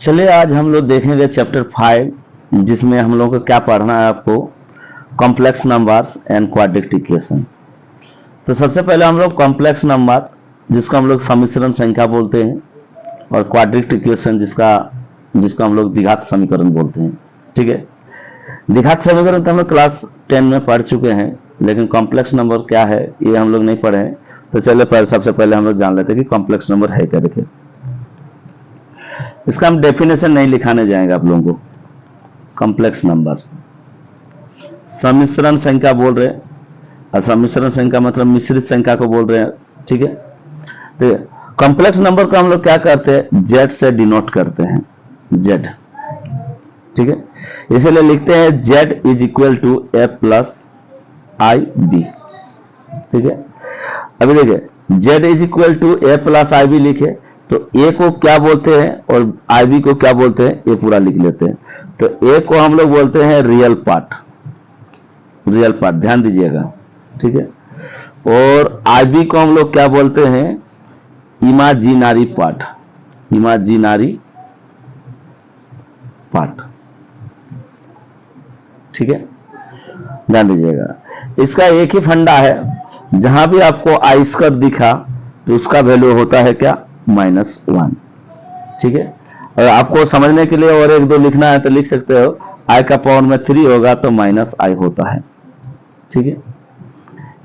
चलिए आज हम लोग देखेंगे चैप्टर 5, जिसमें हम लोग को क्या पढ़ना है आपको, complex numbers and quadratic equation. तो सबसे पहले हम लोग कॉम्प्लेक्स नंबर, जिसको हम लोग सम्मिश्रण संख्या बोलते हैं, और क्वाड्रेटिक इक्वेशन जिसको हम लोग द्विघात समीकरण बोलते हैं। ठीक है, द्विघात समीकरण तो हम लोग क्लास 10 में पढ़ चुके हैं, लेकिन कॉम्प्लेक्स नंबर क्या है ये हम लोग नहीं पढ़े हैं। तो चलिए सबसे पहले हम लोग जान लेते हैं कि कॉम्प्लेक्स नंबर है क्या। देखिए, इसका हम डेफिनेशन नहीं लिखाने जाएंगे आप लोगों को। कॉम्प्लेक्स नंबर सम्मिश्रण संख्या बोल रहे हैं, और सम्मिश्रण संख्या मतलब मिश्रित संख्या को बोल रहे हैं। ठीक है, तो कॉम्प्लेक्स नंबर को हम लोग क्या करते हैं, जेड से डिनोट करते हैं, जेड। ठीक है, इसीलिए लिखते हैं Z is equal to A plus I B. ठीक है, अभी देखिए Z is equal to A plus I B लिखे तो ए को क्या बोलते हैं और आई बी को क्या बोलते हैं, ये पूरा लिख लेते हैं। तो ए को हम लोग बोलते हैं रियल पार्ट, रियल पार्ट ध्यान दीजिएगा। ठीक है, और आई बी को हम लोग क्या बोलते हैं, इमेजिनरी पार्ट, इमेजिनरी पार्ट। ठीक है, ध्यान दीजिएगा। इसका एक ही फंडा है, जहां भी आपको आई स्क्वायर दिखा तो उसका वैल्यू होता है क्या, -1। ठीक है, और आपको समझने के लिए और एक दो लिखना है तो लिख सकते हो, आई का पावर में 3 होगा तो -i होता है। ठीक है,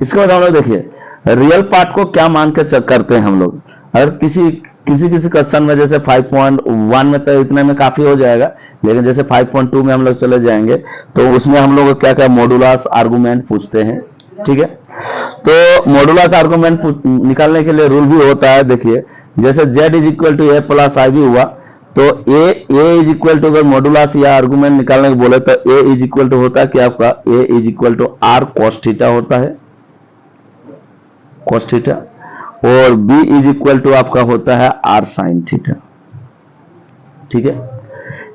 इसके बाद हम लोग देखिए रियल पार्ट को क्या मान के चेक करते हैं हम लोग। अगर किसी क्वेश्चन में जैसे 5.1 में तो इतने में काफी हो जाएगा, लेकिन जैसे 5.2 में हम लोग चले जाएंगे तो उसमें हम लोग क्या क्या मॉडुलस आर्गुमेंट पूछते हैं। ठीक है, तो मॉडुलस आर्गुमेंट निकालने के लिए रूल भी होता है। देखिए जैसे z is equal to A plus I B हुआ तो ए इज इक्वल टू, अगर मॉडुलस या आर्गुमेंट निकालने को बोले तो ए इज इक्वल टू होता है कि आपका A is equal to R cos theta होता है, कॉस थीटा, और b इज इक्वल टू आपका होता है आर साइन थीटा। ठीक है,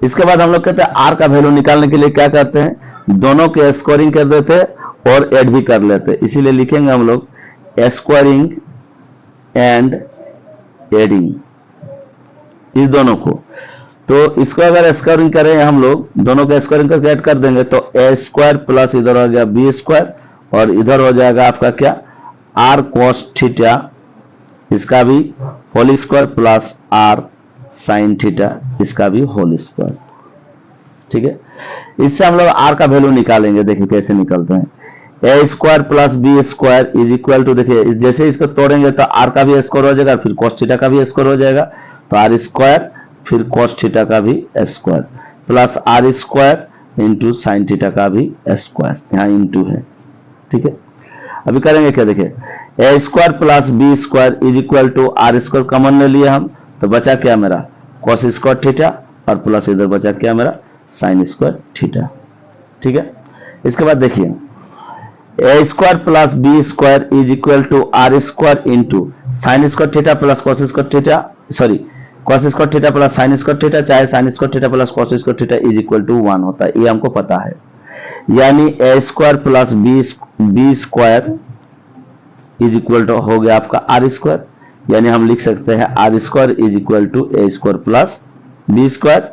इसके बाद हम लोग कहते हैं आर का वैल्यू निकालने के लिए क्या करते हैं, दोनों के स्क्वायरिंग कर देते हैं और ऐड भी कर लेते हैं। इसीलिए लिखेंगे हम लोग स्क्वायरिंग एंड एडिंग, इस दोनों को। तो इसको अगर स्क्वायरिंग करें हम लोग, दोनों का स्क्वायरिंग करके ऐड कर देंगे तो ए स्क्वायर प्लस इधर हो गया बी स्क्वायर, और इधर हो जाएगा आपका क्या, आर कॉस थीटा, इसका भी whole square plus R sine theta, इसका भी होल स्क्वायर। ठीक है, इससे हम लोग आर का वैल्यू निकालेंगे। देखिए कैसे निकलते हैं, A square plus B square is equal to, देखिए जैसे इसको तोड़ेंगे तो आर का भी स्क्वायर हो जाएगा, फिर कॉस थीटा का भी स्क्वायर हो जाएगा, तो आर स्क्वायर फिर कॉस थीटा का भी square plus R square into sine theta का भी स्क्वायर, यहाँ इंटू है। ठीक है, अभी करेंगे क्या, देखिए A square plus B square is equal to R square common ले लिए हम, तो बचा क्या मेरा कॉस स्क्वायर थीटा, और प्लस इधर बचा क्या मेरा साइन स्क्वायर थीटा। ठीक है, इसके बाद देखिए A square plus B square is equal to R square into sine square theta plus cos square theta, sorry cos square theta plus sine square theta, चाहे sine square theta plus cos square theta is equal to 1 होता है, ये हमको पता है। यानी A square plus B square is equal to हो गया आपका आर स्क्वायर, यानी हम लिख सकते हैं R square is equal to A square plus B square.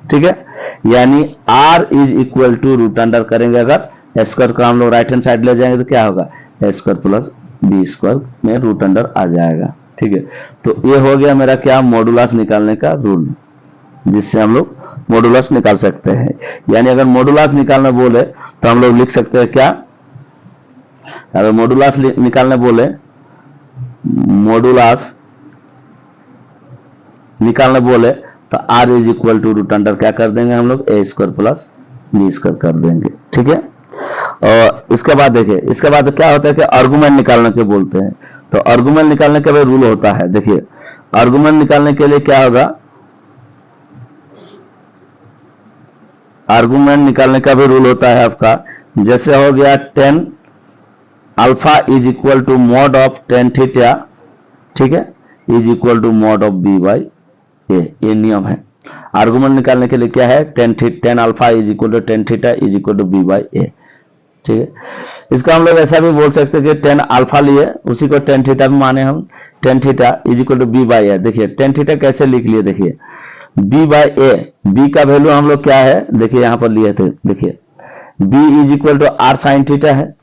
ठीक है, यानी R is equal to root under करेंगे, अगर स्क्वायर को हम लोग राइट हैंड साइड ले जाएंगे तो क्या होगा, ए स्क्वायर प्लस बी स्क्वायर में रूट अंडर आ जाएगा। ठीक है, तो ये हो गया मेरा क्या, मॉडुलस निकालने का रूल, जिससे हम लोग मॉडुलस निकाल सकते हैं। यानी अगर मॉडुलस निकालना बोले तो हम लोग लिख सकते हैं क्या, अगर मॉडुलस निकालने बोले, मॉडुलस निकालने बोले तो R is equal to root under क्या कर देंगे हम लोग, A square plus B square कर देंगे। ठीक है, और इसके बाद देखिए, इसके बाद क्या होता है कि आर्गुमेंट निकालने के बोलते हैं, तो आर्गुमेंट निकालने का भी रूल होता है। देखिए आर्गुमेंट निकालने के लिए क्या होगा, आर्गुमेंट निकालने का भी रूल होता है आपका, जैसे हो गया tan alpha is equal to mod of tan theta, ठीक है, is equal to mod of b by a, ये नियम है। आर्गुमेंट निकालने के लिए क्या है, tan alpha is equal to tan theta is equal to b by a। ठीक है, इसको हम लोग ऐसा भी बोल सकते हैं कि tan अल्फा लिए उसी को tan थीटा भी माने हम, tan theta is equal to b by a। देखिए tan थीटा कैसे लिख लिए, देखिए बी बाय ए, बी का वैल्यू हम लोग क्या है देखिए यहां पर लिए थे, देखिए B is equal to R sine theta है,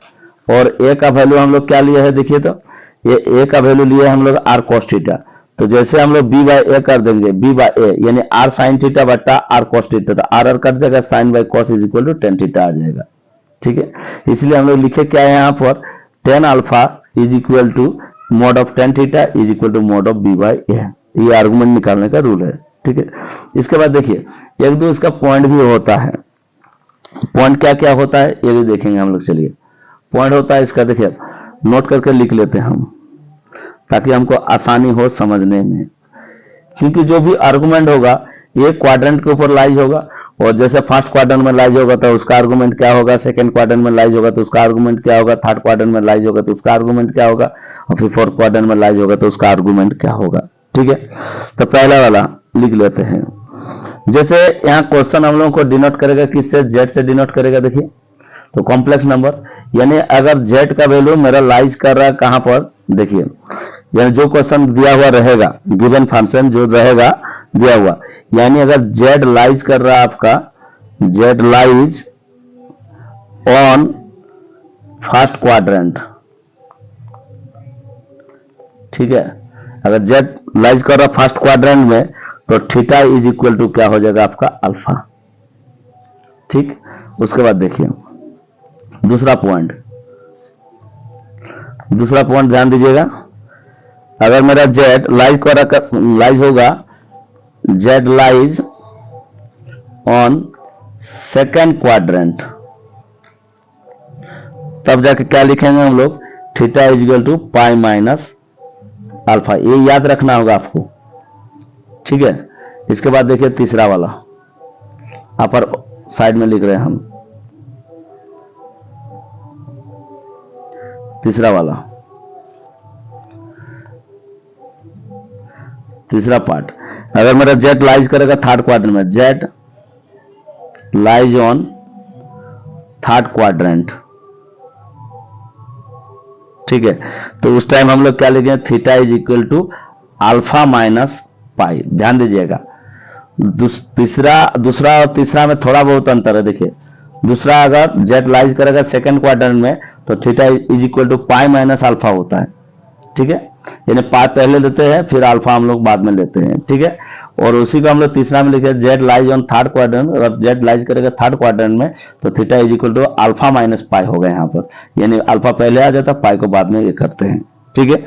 और ए का वैल्यू हम लोग क्या लिए है देखिए, तो ये ए का वैल्यू लिए हम लोग आर कॉस थीटा। तो जैसे हम लोग बी बाय ए कर देंगे, बी बाय ए यानी आर साइन थीटा बट्टा आर कॉस थीटा, तो आर कट जाएगा, sine by cos is equal to tan theta आ जाएगा। ठीक है, इसलिए हम लोग लिखे क्या है यहाँ पर, tan alpha is equal to mod of tan theta is equal to mod of B by A. ये आर्गुमेंट निकालने का रूल है। ठीक है, इसके बाद देखिए एक दो इसका पॉइंट भी होता है। पॉइंट क्या क्या होता है ये भी देखेंगे हम लोग। चलिए पॉइंट होता है इसका, देखिए नोट करके लिख लेते हैं हम, ताकि हमको आसानी हो समझने में। क्योंकि जो भी आर्गुमेंट होगा ये क्वाड्रेंट के ऊपर लाइज होगा, और जैसे फर्स्ट क्वाड्रेंट में लाइज होगा तो उसका आर्गुमेंट क्या होगा, सेकंड क्वाड्रेंट में लाइज होगा तो उसका आर्गुमेंट क्या होगा, थर्ड क्वाड्रेंट में लाइज होगा तो उसका आर्गुमेंट क्या होगा, और फिर फोर्थ क्वाड्रेंट में लाइज होगा तो उसका आर्गुमेंट क्या होगा। ठीक है, तो पहला वाला लिख लेते हैं। जैसे यहाँ क्वेश्चन हम लोगों को डिनोट करेगा किससे, जेड से डिनोट करेगा। देखिए तो कॉम्प्लेक्स नंबर, यानी अगर जेड का वैल्यू मेरा लाइज कर रहा है कहां पर, देखिए यानी जो क्वेश्चन दिया हुआ रहेगा, गिवन फंक्शन जो रहेगा दिया हुआ, यानी अगर जेड लाइज कर रहा है आपका, Z lies on first quadrant. ठीक है, अगर जेड लाइज कर रहा है फर्स्ट क्वाड्रेंट में तो थीटा इज इक्वल टू क्या हो जाएगा आपका अल्फा। ठीक, उसके बाद देखिए दूसरा पॉइंट ध्यान दीजिएगा। अगर मेरा जेड लाइज होगा, Z lies on second quadrant, तब जाके क्या लिखेंगे हम लोग, theta is equal to pi minus alpha. ये याद रखना होगा आपको। ठीक है, इसके बाद देखिए तीसरा वाला अपर साइड में लिख रहे हैं हम, तीसरा वाला, तीसरा पार्ट, अगर मेरा जेड लाइज करेगा थर्ड क्वाड्रेंट में, Z lies on third quadrant. ठीक है, तो उस टाइम हम लोग क्या लिखेंगे, theta is equal to alpha minus pi. ध्यान दीजिएगा, दूसरा और तीसरा में थोड़ा बहुत अंतर है। देखिए दूसरा अगर जेड लाइज करेगा सेकंड क्वाड्रेंट में तो theta is equal to pi minus alpha होता है। ठीक है, यानी पाई पहले लेते हैं फिर अल्फा हम लोग बाद में लेते हैं। ठीक है, और उसी को हम लोग तीसरा में लिखे Z lies on third quadrant, अगर जेड लाइज करेगा थर्ड क्वाड्रेंट में तो theta is equal to alpha minus pi होगा यहाँ पर, यानी अल्फा पहले आ जाता है, पाई को बाद में ये करते हैं। ठीक है,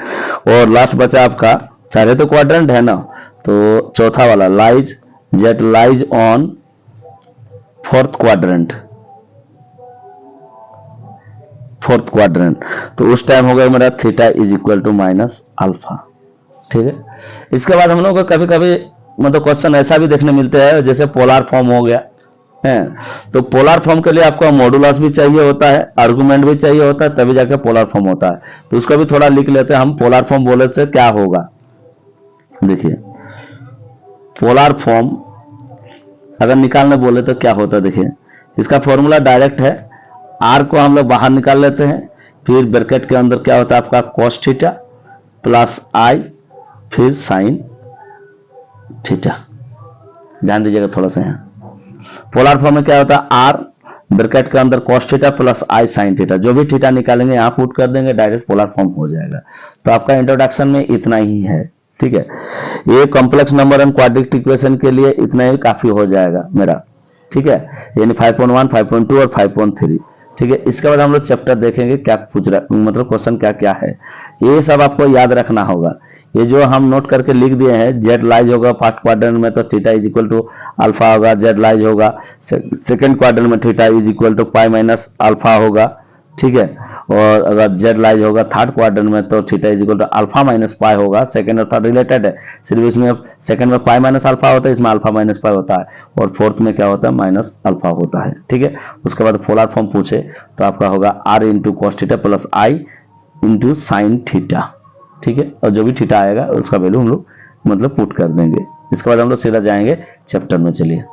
और लास्ट बचा आपका, सारे तो क्वाड्रेंट है ना, तो चौथा वाला lies, Z lies on fourth quadrant, तो उस टाइम होगा मेरा theta is equal to minus alpha. ठीक है, इसके बाद हम लोग को कभी कभी मतलब क्वेश्चन ऐसा भी देखने मिलते हैं जैसे पोलर फॉर्म हो गया है, तो पोलर फॉर्म के लिए आपको मॉडुलस भी चाहिए होता है, आर्गुमेंट भी चाहिए होता है, तभी जाके पोलर फॉर्म होता है। तो उसका भी थोड़ा लिख लेते हैं हम, पोलर फॉर्म बोले से क्या होगा। देखिए पोलर फॉर्म अगर निकालने बोले तो क्या होता है, देखिए इसका फॉर्मूला डायरेक्ट है, आर को हम लोग बाहर निकाल लेते हैं, फिर ब्रैकेट के अंदर क्या होता है आपका कॉस थीटा प्लस आई, फिर साइन थीटा। ध्यान दीजिएगा थोड़ा सा, यहाँ पोलर फॉर्म में क्या होता है, आर ब्रैकेट के अंदर कॉस थीटा प्लस आई साइन थीटा, जो भी थीटा निकालेंगे यहाँ पुट कर देंगे, डायरेक्ट पोलर फॉर्म हो जाएगा। तो आपका इंट्रोडक्शन में इतना ही है। ठीक है, ये complex number and quadratic equation के लिए इतना ही काफी हो जाएगा मेरा। ठीक है, यानी 5.1, 5.2 और 5.3। ठीक है, इसके बाद हम लोग चैप्टर देखेंगे क्या पूछ रहा, मतलब क्वेश्चन क्या क्या है, ये सब आपको याद रखना होगा। ये जो हम नोट करके लिख दिए हैं, जेड लाइज होगा फर्स्ट क्वाड्रेंट में तो theta is equal to alpha होगा, जेड लाइज होगा सेकंड क्वाड्रेंट में theta is equal to pi minus alpha होगा। ठीक है, और अगर जेड लाइज होगा थर्ड क्वाड्रेंट में तो theta is equal to alpha minus pi होगा। सेकंड और थर्ड रिलेटेड है, सिर्फ इसमें सेकंड में पाई माइनस अल्फा होता है, इसमें अल्फा माइनस पाई होता है, और फोर्थ में क्या होता है माइनस अल्फा होता है। ठीक है, उसके बाद पोलर फॉर्म पूछे तो आपका होगा R into cos theta plus I into sine theta. ठीक है, और जो भी थीटा आएगा उसका वैल्यू हम लोग मतलब पुट कर देंगे। इसके बाद हम लोग सीधा जाएंगे चैप्टर में। चलिए